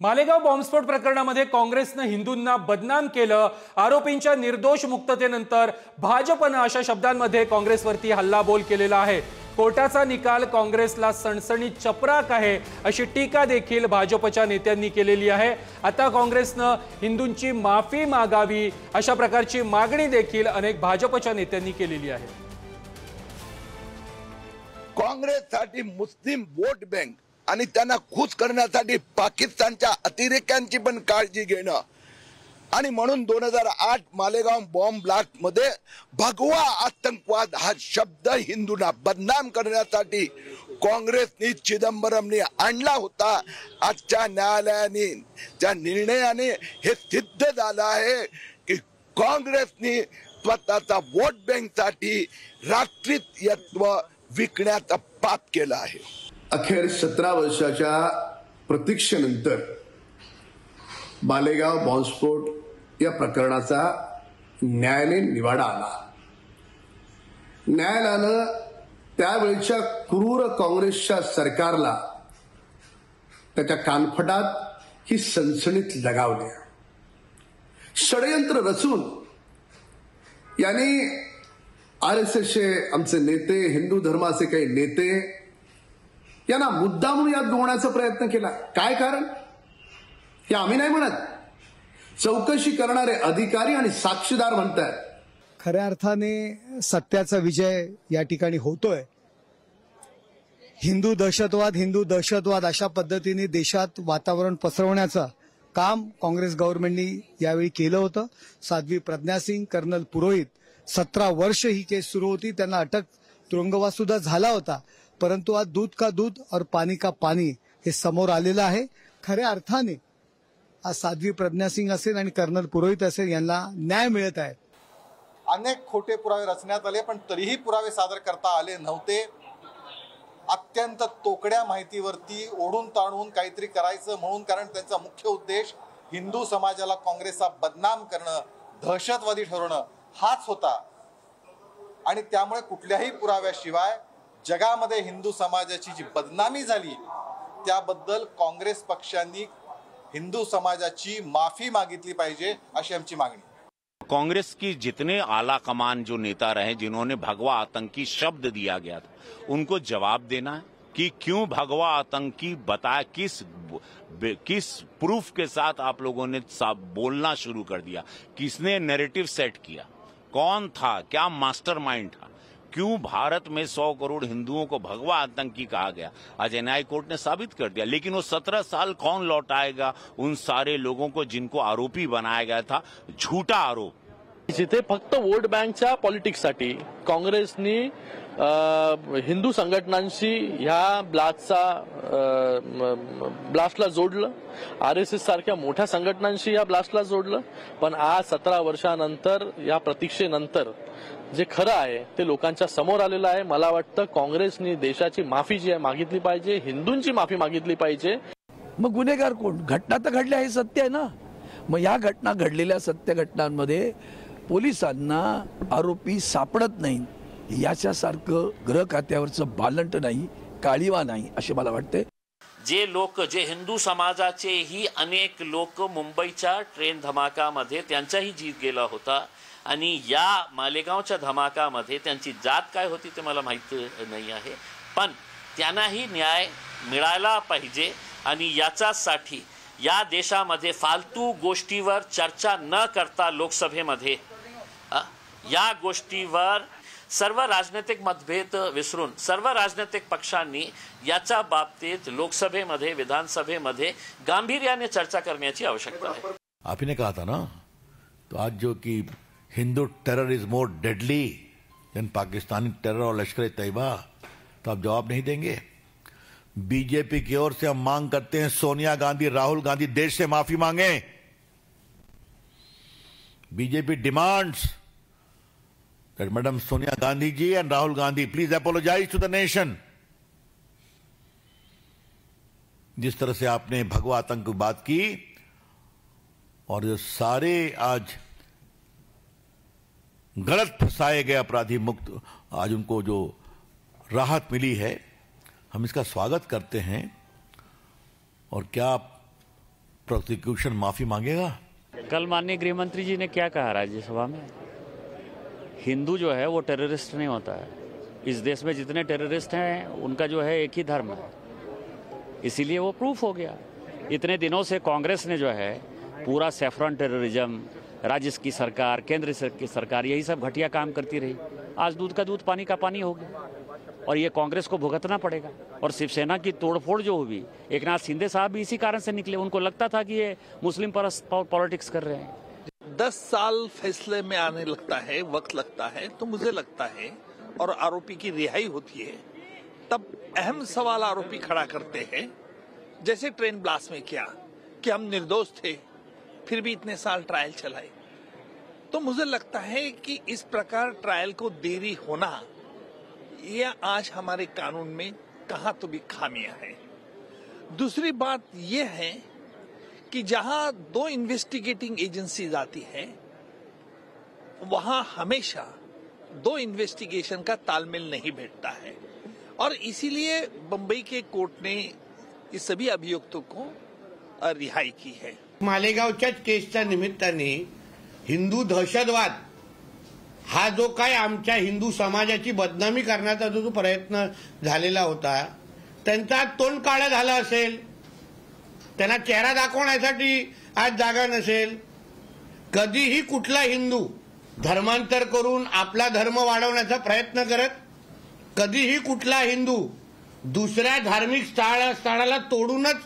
मालेगाव बॉम्बस्फोट प्रकरणामध्ये काँग्रेसनं हिंदूंना बदनाम केलं। आरोपींच्या निर्दोष मुक्ततेनंतर भाजपनं अशा शब्दांमध्ये काँग्रेसवरती हल्लाबोल केलेला आहे। कोर्टाचा निकाल काँग्रेसला सणसणीत चपराक आहे अशी टीका देखील भाजपच्या नेत्यांनी केलेली आहे। आता काँग्रेसनं हिंदूंची माफी मागावी अशा प्रकारची मागणी देखील अनेक भाजपच्या नेत्यांनी केलेली आहे। काँग्रेससाठी मुस्लिम वोट बँक आणि त्यांना खुश करण्यासाठी पाकिस्तानच्या अतिरेक्यांची पण काळजी घेणं आणि म्हणून 2008 मालेगाव बॉम्ब ब्लास्ट मध्ये भगवा आतंकवाद हा शब्द हिंदूंना बदनाम करण्यासाठी काँग्रेसने चिदंबरमने आणला होता। आजच्या न्यायालयाने त्या निर्णयाने हे सिद्ध झालं आहे की काँग्रेसने स्वतःचा वोट बँकसाठी राष्ट्रीयत्व विकण्याचा पाप केला आहे। अखेर 17 वर्षाच्या प्रतीक्षेनंतर मालेगाव बॉम्बस्फोट या प्रकरणाचा न्यायालयीन निवाडा आला। न्यायालयानं त्यावेळच्या क्रूर काँग्रेसच्या सरकारला त्याच्या कानफटात ही सनसणीत लगावली। षडयंत्र रचून यांनी आरएसएसचे आमचे नेते, हिंदू धर्माचे काही नेते यांना मुद्दामून यात डोळण्याचा प्रयत्न केला। काय कारण हे आम्ही नाही म्हणत, चौकशी करणारे अधिकारी आणि साक्षीदार म्हणतात। खऱ्या अर्थाने सत्याचा विजय या ठिकाणी होतोय। हिंदू दहशतवाद अशा पद्धतीने देशात वातावरण पसरवण्याचं काम काँग्रेस गव्हर्नमेंटनी यावेळी केलं होतं। साध्वी प्रज्ञा सिंग, कर्नल पुरोहित 17 वर्ष ही केस सुरू होती, त्यांना अटक, तुरुंगवास सुद्धा झाला होता। परंतु आज दूध का दूध और पानी का पानी हे समोर आलेलं आहे। खऱ्या अर्थाने आज साध्वी प्रज्ञा सिंग असेल आणि कर्नल पुरोहित असेल यांना न्याय मिळत आहे। अनेक खोटे पुरावे रचण्यात आले पण तरीही पुरावे सादर करता आले नव्हते। अत्यंत तोकड्या माहितीवरती ओढून ताणून काहीतरी करायचं म्हणून, कारण त्यांचा मुख्य उद्देश हिंदू समाजाला काँग्रेसचा बदनाम करणं, दहशतवादी ठरवणं हाच होता। आणि त्यामुळे कुठल्याही पुराव्याशिवाय जगामध्ये हिंदू समाजाची जी बदनामी झाली त्याबद्दल काँग्रेस पक्षांनी हिंदू समाजाची माफी मागितली पाहिजे अशी आमची मागणी। कांग्रेस की जितने आला कमान जो नेता रहे जिन्होंने भगवा आतंकी शब्द दिया गया था उनको जवाब देना है कि क्यों भगवा आतंकी बताया, किस प्रूफ के साथ आप लोगों ने बोलना शुरू कर दिया, किसने नैरेटिव सेट किया, कौन था, क्या मास्टरमाइंड था, क्यों भारत में 100 करोड़ हिंदुओं को भगवा आतंकी कहा गया। आज एनआई कोर्ट ने साबित कर दिया। लेकिन वो 17 साल कौन लौटाएगा उन सारे लोगों को जिनको आरोपी बनाया गया था, झूठा आरोप। जिथे फक्त वोट बँकच्या पॉलिटिक्ससाठी काँग्रेसनी हिंदू संघटनांशी ह्या ब्लास्टला जोडलं, आरएसएस सारख्या मोठ्या संघटनांशी या ब्लास्टला जोडलं। पण आज 17 वर्षानंतर या प्रतीक्षेनंतर जे खरं आहे ते लोकांच्या समोर आलेलं आहे। मला वाटतं काँग्रेसनी देशाची माफी जी आहे मागितली पाहिजे, हिंदूंची माफी मागितली पाहिजे। मग गुन्हेगार कोण? घटना तर घडल्या हे सत्य आहे ना। मग या घटना घडलेल्या सत्य घटनांमध्ये पोलिसांना आरोपी सापडत नाही याच्यासारखं गृह खात्यावरचं बालंट नाही, काळीवा नाही असे मला वाटते। जे लोक, जे हिंदू समाजाचेही अनेक लोक मुंबईच्या ट्रेन धमाकामध्ये त्यांचाही जीव गेला होता आणि या मालेगावच्या धमाकामध्ये त्यांची जात काय होती ते मला माहित नाही आहे, पण त्यांनाही न्याय मिळाला पाहिजे। आणि याच्यासाठी या देशामध्ये फालतू गोष्टीवर चर्चा न करता लोकसभेमध्ये या गोष्टीवर सर्व राजनैतिक मतभेद विसरून सर्व राजनैतिक पक्षांनी याच्या बाबतीत लोकसभेमध्ये, विधानसभेमध्ये गांभीर्याने चर्चा करण्याची आवश्यकता आहे। आपने कहा था ना, तो आज जो कि Hindu terror is more deadly than Pakistani terror और लश्कर तैयबा, तो आप जवाब नहीं देंगे। बीजेपी की ओर से हम मांग करते हैं सोनिया गांधी, राहुल गांधी देश से माफी मांगे। BJP demands that Madam Sonia Gandhi ji and Rahul Gandhi please apologize to the nation। जिस तरह से आपने भगवा आतंक की बात की और जो सारे आज गलत फंसाए गए अपराधी मुक्त आज उनको जो राहत मिली है, हम इसका स्वागत करते हैं। और क्या प्रोसिक्यूशन माफी मांगेगा? कल माननीय गृह मंत्री जी ने क्या कहा राज्यसभा में, हिंदू जो है वो टेररिस्ट नहीं होता है। इस देश में जितने टेररिस्ट हैं उनका जो है एक ही धर्म है, इसीलिए वो प्रूफ हो गया। इतने दिनों से कांग्रेस ने जो है पूरा सैफरन टेररिज्म, राज्य की सरकार, केंद्र की सरकार, यही सब घटिया काम करती रही। आज दूध का दूध पानी का पानी हो गया और ये कांग्रेस को भुगतना पड़ेगा। और शिवसेना की तोड़फोड़ जो हुई, एकनाथ शिंदे साहब भी इसी कारण से निकले। उनको लगता था कि ये मुस्लिम पॉलिटिक्स कर रहे हैं। 10 साल फैसले में आने लगता है, वक्त लगता है, तो मुझे लगता है और आरोपी की रिहाई होती है तब अहम सवाल आरोपी खड़ा करते हैं, जैसे ट्रेन ब्लास्ट में किया कि हम निर्दोष थे फिर भी इतने साल ट्रायल चलाए। तो मुझे लगता है कि इस प्रकार ट्रायल को देरी होना यह आज हमारे कानून में कहां तो भी खामियां है। दूसरी बात यह है कि जहां 2 इन्वेस्टिगेटिंग एजेंसीज आती है वहां हमेशा 2 इन्वेस्टिगेशन का तालमेल नहीं बैठता है और इसीलिए बंबई के कोर्ट ने इस सभी अभियुक्तों को रिहाई की है। मालेगावच्याच केसच्या निमित्ताने हिंदू दहशतवाद हा जो काय आमच्या हिंदू समाजाची बदनामी करण्याचा जो प्रयत्न झालेला होता, त्यांचा तोंड काळं झालं असेल, त्यांना चेहरा दाखवण्यासाठी आज जागा नसेल। कधीही कुठला हिंदू धर्मांतर करून आपला धर्म वाढवण्याचा प्रयत्न करत, कधीही कुठला हिंदू दुसऱ्या धार्मिक स्थळाला तोडूनच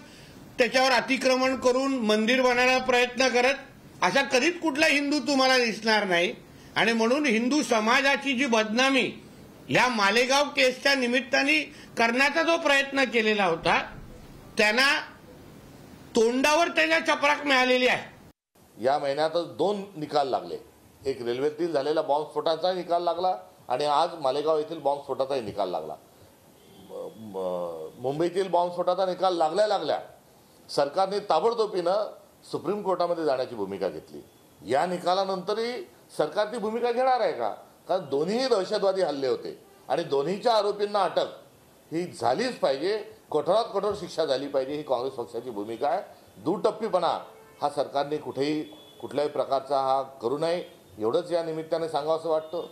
त्याच्यावर अतिक्रमण करून मंदिर बनवायला प्रयत्न करत, असा कधीच कुठला हिंदू तुम्हाला दिसणार नाही। आणि म्हणून हिंदू समाजाची जी बदनामी या मालेगाव केसच्या निमित्ताने करण्याचा जो प्रयत्न केलेला होता, त्यांना तोंडावर त्याच्या चपराक मिळालेली आहे। या महिन्यातच 2 निकाल लागले, एक रेल्वेतील झालेला बॉम्बस्फोटाचा निकाल लागला आणि आज मालेगाव येथील बॉम्बस्फोटाचाही निकाल लागला। मुंबईतील बॉम्बस्फोटाचा निकाल लागल्या सरकारने ताबडतोबीनं सुप्रीम कोर्टामध्ये जाण्याची भूमिका घेतली। या निकालानंतरही सरकार ती भूमिका घेणार आहे का? कारण दोन्ही दहशतवादी हल्ले होते आणि दोन्हीच्या आरोपींना अटक ही झालीच पाहिजे, कठोरात कठोर शिक्षा झाली पाहिजे, ही काँग्रेस पक्षाची भूमिका आहे। दुटप्पीपणा हा सरकारने कुठल्याही प्रकारचा हा करू नये, एवढंच या निमित्ताने सांगावंसं वाटतं।